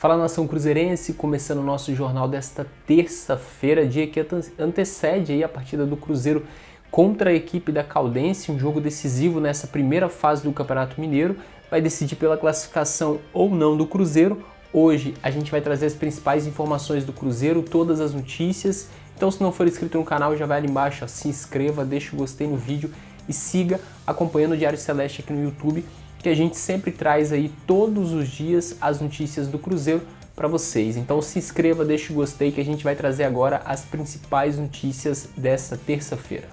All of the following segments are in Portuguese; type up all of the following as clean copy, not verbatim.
Fala, nação cruzeirense, começando o nosso jornal desta terça-feira, dia que antecede aí a partida do Cruzeiro contra a equipe da Caldense, um jogo decisivo nessa primeira fase do Campeonato Mineiro, vai decidir pela classificação ou não do Cruzeiro. Hoje a gente vai trazer as principais informações do Cruzeiro, todas as notícias. Então, se não for inscrito no canal, já vai ali embaixo, ó, se inscreva, deixa o gostei no vídeo e siga acompanhando o Diário Celeste aqui no YouTube, que a gente sempre traz aí todos os dias as notícias do Cruzeiro para vocês. Então se inscreva, deixa o gostei que a gente vai trazer agora as principais notícias dessa terça-feira.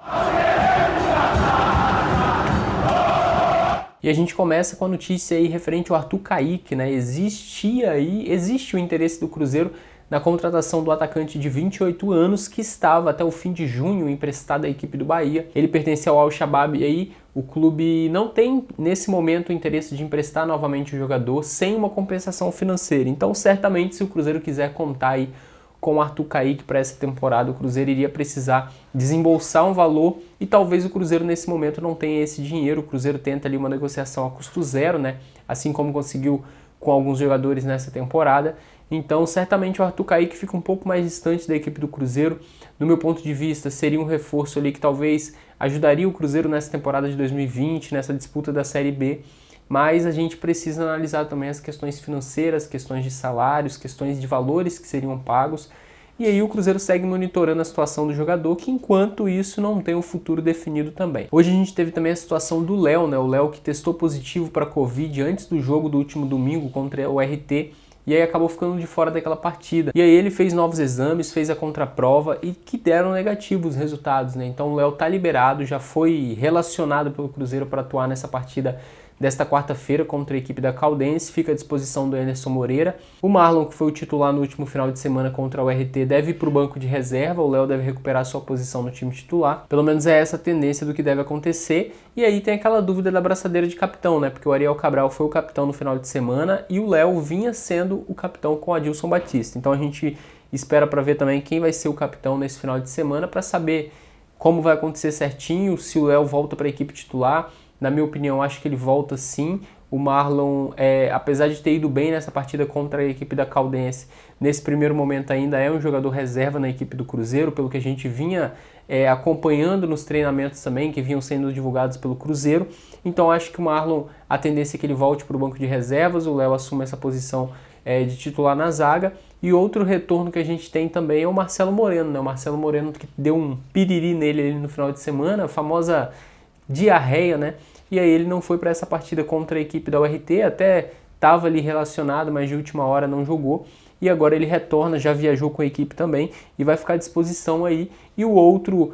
E a gente começa com a notícia aí referente ao Arthur Kaique, né? Existe o interesse do Cruzeiro na contratação do atacante de 28 anos que estava até o fim de junho emprestado à equipe do Bahia. Ele pertence ao Al-Shabaab e aí o clube não tem nesse momento o interesse de emprestar novamente o jogador sem uma compensação financeira. Então certamente, se o Cruzeiro quiser contar aí com o Arthur Kaique para essa temporada, o Cruzeiro iria precisar desembolsar um valor e talvez o Cruzeiro nesse momento não tenha esse dinheiro. O Cruzeiro tenta ali uma negociação a custo zero, né? Assim como conseguiu com alguns jogadores nessa temporada. Então, certamente o Arthur Kaique fica um pouco mais distante da equipe do Cruzeiro. No meu ponto de vista, seria um reforço ali que talvez ajudaria o Cruzeiro nessa temporada de 2020, nessa disputa da Série B. Mas a gente precisa analisar também as questões financeiras, questões de salários, questões de valores que seriam pagos. E aí o Cruzeiro segue monitorando a situação do jogador, que enquanto isso não tem um futuro definido também. Hoje a gente teve também a situação do Léo, né? O Léo que testou positivo para Covid antes do jogo do último domingo contra o RT. E aí acabou ficando de fora daquela partida. E aí ele fez novos exames, fez a contraprova e que deram negativos resultados, né? Então o Léo tá liberado, já foi relacionado pelo Cruzeiro para atuar nessa partida desta quarta-feira contra a equipe da Caldense, fica à disposição do Anderson Moreira. O Marlon, que foi o titular no último final de semana contra o RT, deve ir para o banco de reserva, o Léo deve recuperar sua posição no time titular. Pelo menos é essa a tendência do que deve acontecer. E aí tem aquela dúvida da braçadeira de capitão, né? Porque o Ariel Cabral foi o capitão no final de semana e o Léo vinha sendo o capitão com o Adilson Batista. Então a gente espera para ver também quem vai ser o capitão nesse final de semana para saber como vai acontecer certinho, se o Léo volta para a equipe titular. Na minha opinião, acho que ele volta sim. O Marlon, apesar de ter ido bem nessa partida contra a equipe da Caldense, nesse primeiro momento ainda é um jogador reserva na equipe do Cruzeiro, pelo que a gente vinha acompanhando nos treinamentos também, que vinham sendo divulgados pelo Cruzeiro. Então acho que o Marlon, a tendência é que ele volte para o banco de reservas, o Léo assuma essa posição de titular na zaga. E outro retorno que a gente tem também é o Marcelo Moreno, né? O Marcelo Moreno que deu um piriri nele ali no final de semana, a famosa diarreia, né? E aí ele não foi para essa partida contra a equipe da URT, até estava ali relacionado, mas de última hora não jogou. E agora ele retorna, já viajou com a equipe também e vai ficar à disposição aí. E o outro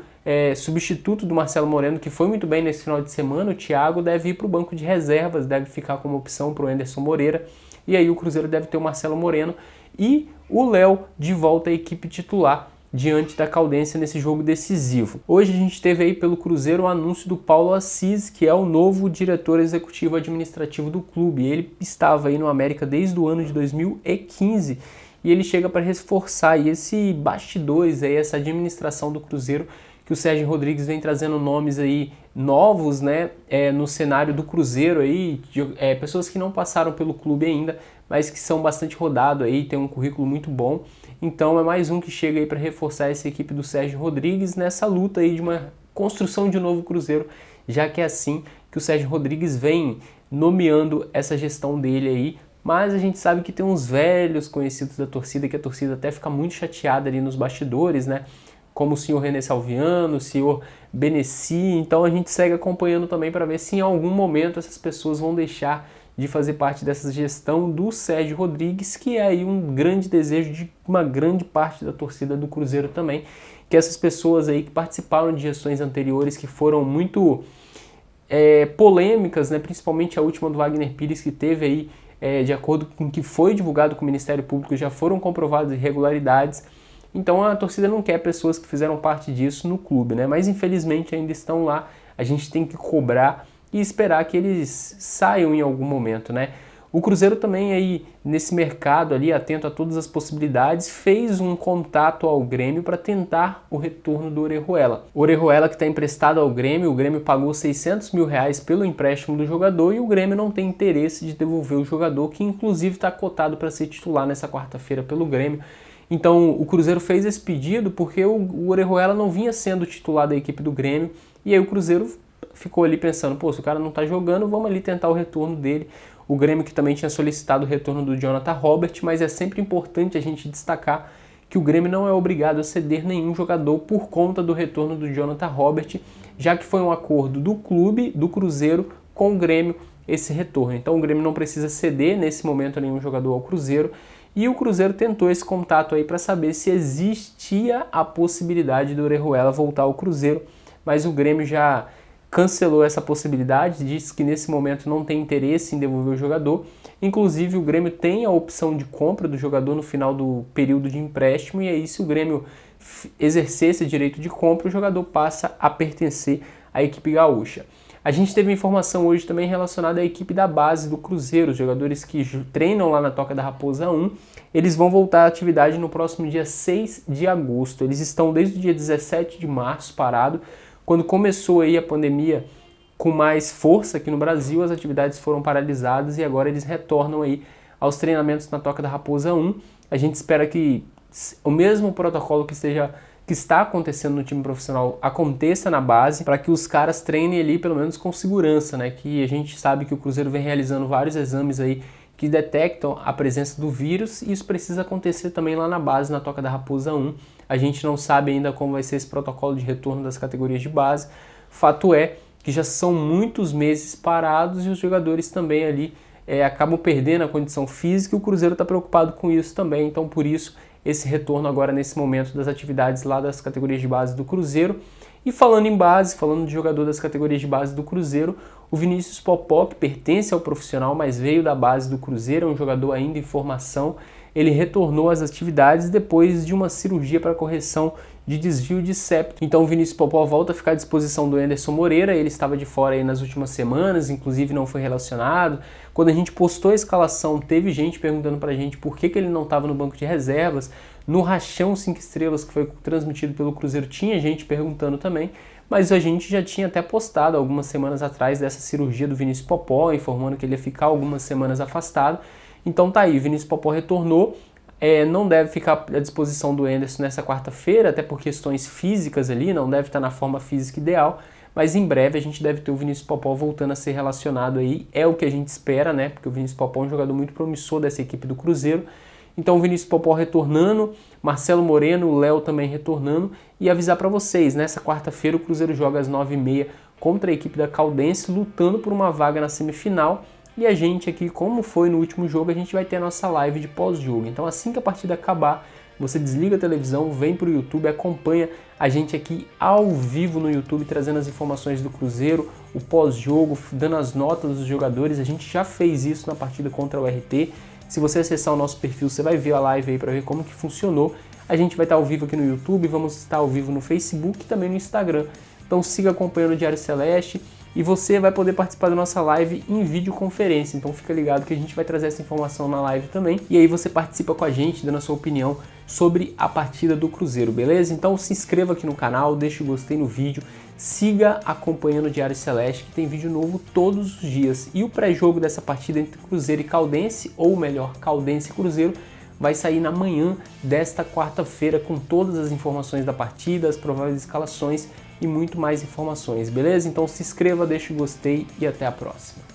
substituto do Marcelo Moreno, que foi muito bem nesse final de semana, o Thiago, deve ir para o banco de reservas, deve ficar como opção para o Anderson Moreira. E aí o Cruzeiro deve ter o Marcelo Moreno e o Léo de volta à equipe titular diante da Caldense nesse jogo decisivo. Hoje a gente teve aí pelo Cruzeiro o anúncio do Paulo Assis, que é o novo diretor executivo administrativo do clube. Ele estava aí no América desde o ano de 2015 e ele chega para reforçar aí esse bastidores, aí, essa administração do Cruzeiro, que o Sérgio Rodrigues vem trazendo nomes aí novos, né, no cenário do Cruzeiro aí, pessoas que não passaram pelo clube ainda, mas que são bastante rodados aí, tem um currículo muito bom. Então é mais um que chega aí para reforçar essa equipe do Sérgio Rodrigues nessa luta aí de uma construção de um novo Cruzeiro, já que é assim que o Sérgio Rodrigues vem nomeando essa gestão dele aí. Mas a gente sabe que tem uns velhos conhecidos da torcida, que a torcida até fica muito chateada ali nos bastidores, né? Como o senhor René Salviano, o senhor Benessi. Então a gente segue acompanhando também para ver se em algum momento essas pessoas vão deixar de fazer parte dessa gestão do Sérgio Rodrigues, que é aí um grande desejo de uma grande parte da torcida do Cruzeiro também, que essas pessoas aí que participaram de gestões anteriores, que foram muito polêmicas, né, principalmente a última do Wagner Pires, que teve aí, de acordo com o que foi divulgado com o Ministério Público, já foram comprovadas irregularidades. Então a torcida não quer pessoas que fizeram parte disso no clube, né? Mas infelizmente ainda estão lá, a gente tem que cobrar e esperar que eles saiam em algum momento, né? O Cruzeiro também aí nesse mercado ali, atento a todas as possibilidades, fez um contato ao Grêmio para tentar o retorno do Orejuela. O Orejuela que está emprestado ao Grêmio, o Grêmio pagou R$600 mil pelo empréstimo do jogador e o Grêmio não tem interesse de devolver o jogador, que inclusive está cotado para ser titular nessa quarta-feira pelo Grêmio. Então o Cruzeiro fez esse pedido porque o Orejuela não vinha sendo titular da equipe do Grêmio e aí o Cruzeiro ficou ali pensando, pô, se o cara não está jogando, vamos ali tentar o retorno dele. O Grêmio que também tinha solicitado o retorno do Jonathan Robert, mas é sempre importante a gente destacar que o Grêmio não é obrigado a ceder nenhum jogador por conta do retorno do Jonathan Robert, já que foi um acordo do clube, do Cruzeiro, com o Grêmio esse retorno. Então o Grêmio não precisa ceder nesse momento nenhum jogador ao Cruzeiro, e o Cruzeiro tentou esse contato aí para saber se existia a possibilidade do Orejuela voltar ao Cruzeiro, mas o Grêmio já cancelou essa possibilidade, disse que nesse momento não tem interesse em devolver o jogador. Inclusive o Grêmio tem a opção de compra do jogador no final do período de empréstimo, e aí se o Grêmio exercer esse direito de compra, o jogador passa a pertencer à equipe gaúcha. A gente teve informação hoje também relacionada à equipe da base do Cruzeiro, os jogadores que treinam lá na Toca da Raposa 1, eles vão voltar à atividade no próximo dia 6 de agosto. Eles estão desde o dia 17 de março parados. Quando começou aí a pandemia com mais força aqui no Brasil, as atividades foram paralisadas e agora eles retornam aí aos treinamentos na Toca da Raposa 1. A gente espera que o mesmo protocolo que está acontecendo no time profissional aconteça na base, para que os caras treinem ali pelo menos com segurança, né? Que a gente sabe que o Cruzeiro vem realizando vários exames aí que detectam a presença do vírus, e isso precisa acontecer também lá na base, na Toca da Raposa 1. A gente não sabe ainda como vai ser esse protocolo de retorno das categorias de base. Fato é que já são muitos meses parados e os jogadores também ali acabam perdendo a condição física, e o Cruzeiro está preocupado com isso também. Então por isso esse retorno agora nesse momento das atividades lá das categorias de base do Cruzeiro. E falando em base, falando de jogador das categorias de base do Cruzeiro, o Vinícius Popó, que pertence ao profissional, mas veio da base do Cruzeiro, é um jogador ainda em formação. Ele retornou às atividades depois de uma cirurgia para correção de desvio de septo. Então o Vinícius Popó volta a ficar à disposição do Anderson Moreira. Ele estava de fora aí nas últimas semanas, inclusive não foi relacionado. Quando a gente postou a escalação, teve gente perguntando pra gente por que ele não estava no banco de reservas. No Rachão 5 Estrelas, que foi transmitido pelo Cruzeiro, tinha gente perguntando também, mas a gente já tinha até postado algumas semanas atrás dessa cirurgia do Vinícius Popó, informando que ele ia ficar algumas semanas afastado. Então tá aí, o Vinícius Popó retornou, não deve ficar à disposição do Anderson nessa quarta-feira, até por questões físicas ali, não deve estar na forma física ideal, mas em breve a gente deve ter o Vinícius Popó voltando a ser relacionado aí, é o que a gente espera, né, porque o Vinícius Popó é um jogador muito promissor dessa equipe do Cruzeiro. Então o Vinícius Popó retornando, Marcelo Moreno, o Léo também retornando, e avisar para vocês, nessa quarta-feira o Cruzeiro joga às 9h30 contra a equipe da Caldense, lutando por uma vaga na semifinal, e a gente aqui, como foi no último jogo, a gente vai ter a nossa live de pós-jogo. Então assim que a partida acabar, você desliga a televisão, vem para o YouTube, acompanha a gente aqui ao vivo no YouTube, trazendo as informações do Cruzeiro, o pós-jogo, dando as notas dos jogadores. A gente já fez isso na partida contra o RT. Se você acessar o nosso perfil, você vai ver a live aí para ver como que funcionou. A gente vai estar ao vivo aqui no YouTube, vamos estar ao vivo no Facebook e também no Instagram. Então siga acompanhando o Diário Celeste e você vai poder participar da nossa live em videoconferência. Então fica ligado que a gente vai trazer essa informação na live também. E aí você participa com a gente, dando a sua opinião sobre a partida do Cruzeiro, beleza? Então se inscreva aqui no canal, deixe o gostei no vídeo, siga acompanhando o Diário Celeste, que tem vídeo novo todos os dias. E o pré-jogo dessa partida entre Cruzeiro e Caldense, ou melhor, Caldense e Cruzeiro, vai sair na manhã desta quarta-feira com todas as informações da partida, as prováveis escalações e muito mais informações, beleza? Então se inscreva, deixe o gostei e até a próxima.